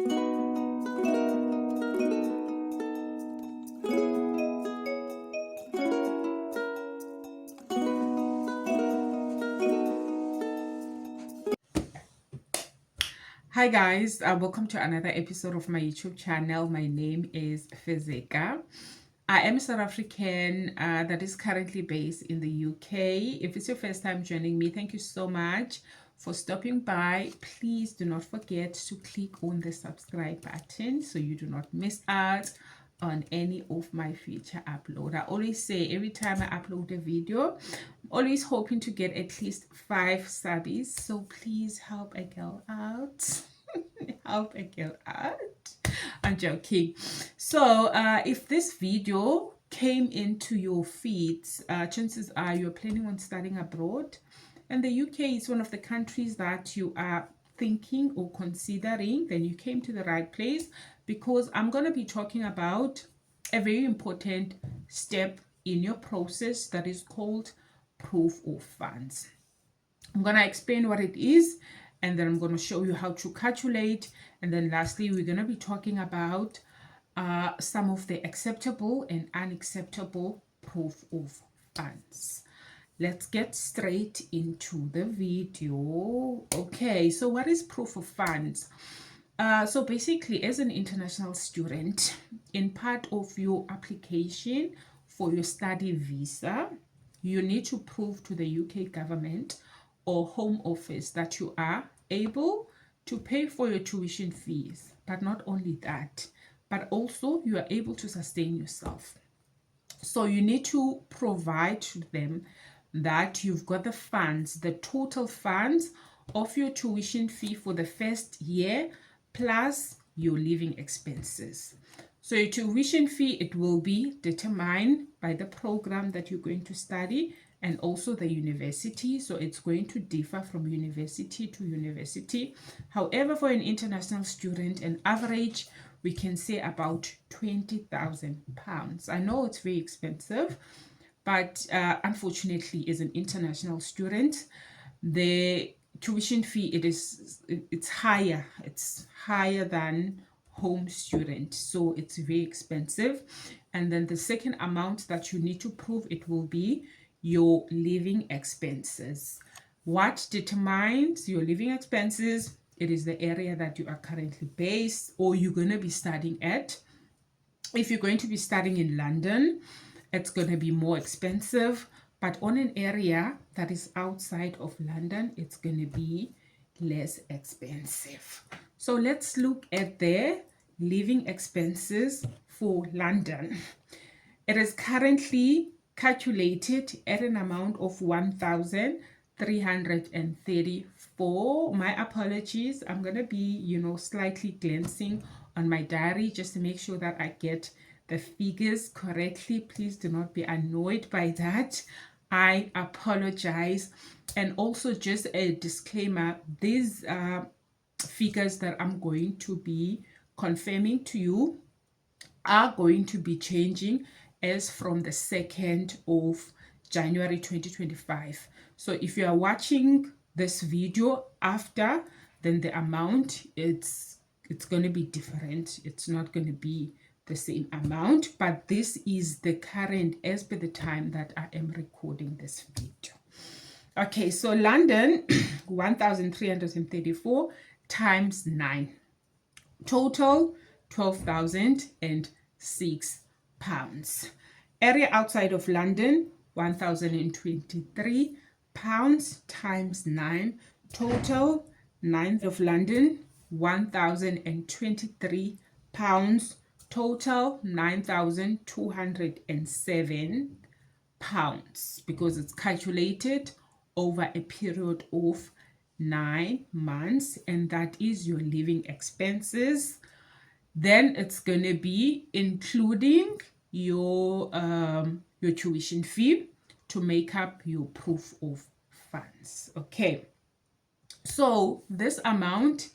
Hi guys, welcome to another episode of my YouTube channel. My name is Fezeka. I am a South African that is currently based in the UK. If it's your first time joining me, thank you so much for stopping by. Please do not forget to click on the subscribe button so you do not miss out on any of my future upload. I always say every time I upload a video, I'm always hoping to get at least 5 subbies, so please help a girl out. Help a girl out. I'm joking. So if this video came into your feeds, chances are you're planning on studying abroad, and the UK is one of the countries that you are thinking or considering, then you came to the right place, because I'm going to be talking about a very important step in your process that is called proof of funds. I'm going to explain what it is, and then I'm going to show you how to calculate, and then lastly we're going to be talking about some of the acceptable and unacceptable proof of funds. Let's get straight into the video. Okay, so what is proof of funds? So basically, as an international student, in part of your application for your study visa, you need to prove to the UK government or Home Office that you are able to pay for your tuition fees. But not only that, but also you are able to sustain yourself. So you need to provide to them that you've got the funds, the total funds of your tuition fee for the first year, plus your living expenses. So your tuition fee, it will be determined by the program that you're going to study and also the university. So it's going to differ from university to university. However, for an international student, an average, we can say about £20,000. I know it's very expensive, but unfortunately, as an international student, the tuition fee, it's higher. It's higher than home student, so it's very expensive. And then the second amount that you need to prove, it will be your living expenses. What determines your living expenses? It is the area that you are currently based or you're going to be studying at. If you're going to be studying in London, it's going to be more expensive, but on an area that is outside of London, it's going to be less expensive. So let's look at the living expenses for London. It is currently calculated at an amount of 1,334. My apologies, I'm going to be, slightly glancing on my diary just to make sure that I get the figures correctly. Please do not be annoyed by that. I apologize. And also just a disclaimer, these figures that I'm going to be confirming to you are going to be changing as from the 2nd of January 2025. So if you are watching this video after, then the amount, it's going to be different. It's not going to be the same amount, but this is the current as per the time that I am recording this video. Okay, so London, 1,334 times 9. Total, £12,006. Area outside of London, £1,023 times 9. Total, 9th of London, £1,023. Total, £9,207, because it's calculated over a period of 9 months, and that is your living expenses. Then it's going to be including your tuition fee to make up your proof of funds. Okay, so this amount,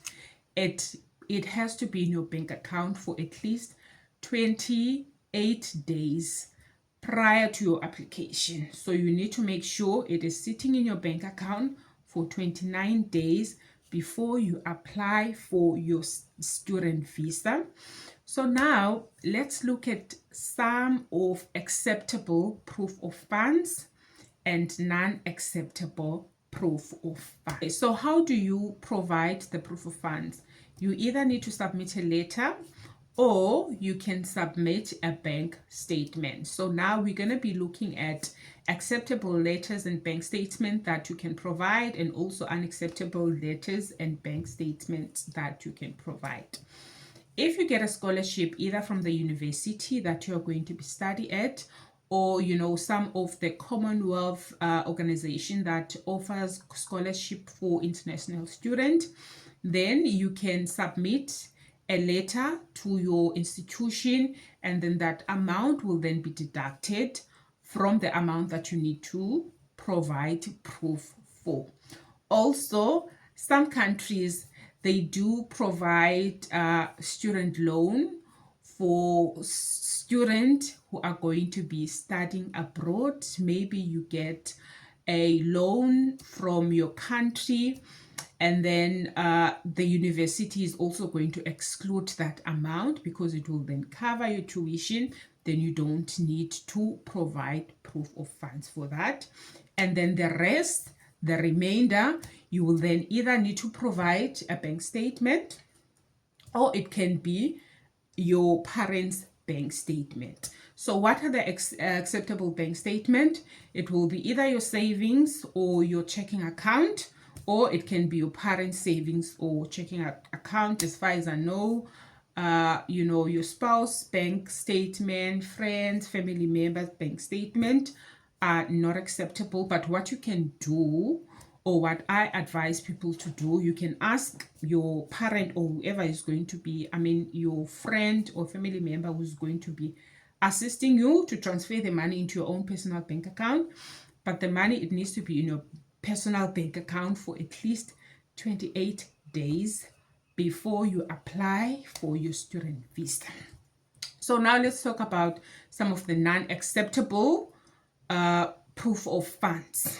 it has to be in your bank account for at least 28 days prior to your application. So you need to make sure it is sitting in your bank account for 29 days before you apply for your student visa. So now let's look at some of acceptable proof of funds and non-acceptable proof of funds. So how do you provide the proof of funds? You either need to submit a letter or you can submit a bank statement. So now we're going to be looking at acceptable letters and bank statements that you can provide, and also unacceptable letters and bank statements that you can provide. If you get a scholarship either from the university that you're going to be studying at, or some of the Commonwealth organization that offers scholarship for international student, then you can submit a letter to your institution, and then that amount will then be deducted from the amount that you need to provide proof for. Also, some countries, they do provide student loan for students who are going to be studying abroad. Maybe you get a loan from your country, and then the university is also going to exclude that amount because it will then cover your tuition. Then you don't need to provide proof of funds for that. And then the rest, the remainder, you will then either need to provide a bank statement, or it can be your parents' bank statement. So what are the acceptable bank statement? It will be either your savings or your checking account, or it can be your parents' savings or checking account. As far as I know, your spouse bank statement, friends, family members bank statement are not acceptable. But what you can do, or what I advise people to do, you can ask your parent or whoever is going to be, your friend or family member who's going to be assisting you, to transfer the money into your own personal bank account. But the money, it needs to be in your personal bank account for at least 28 days before you apply for your student visa. So now let's talk about some of the non-acceptable proof of funds.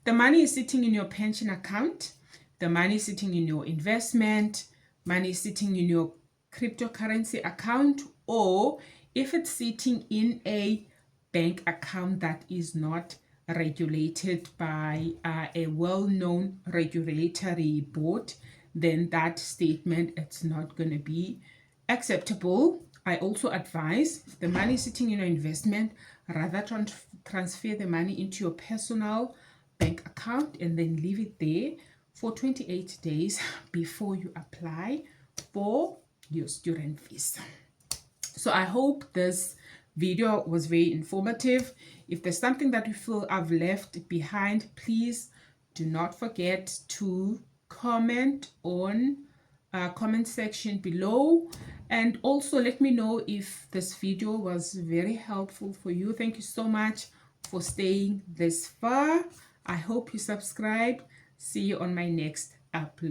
The money is sitting in your pension account, the money is sitting in your investment, money is sitting in your cryptocurrency account, or if it's sitting in a bank account that is not regulated by a well-known regulatory board, then that statement, it's not going to be acceptable. I also advise, if the money is sitting in your investment, rather transfer the money into your personal bank account and then leave it there for 28 days before you apply for your student visa. So I hope this video was very informative. If there's something that you feel I've left behind, please do not forget to comment on comment section below, and also let me know if this video was very helpful for you. Thank you so much for staying this far. I hope you subscribe. See you on my next upload.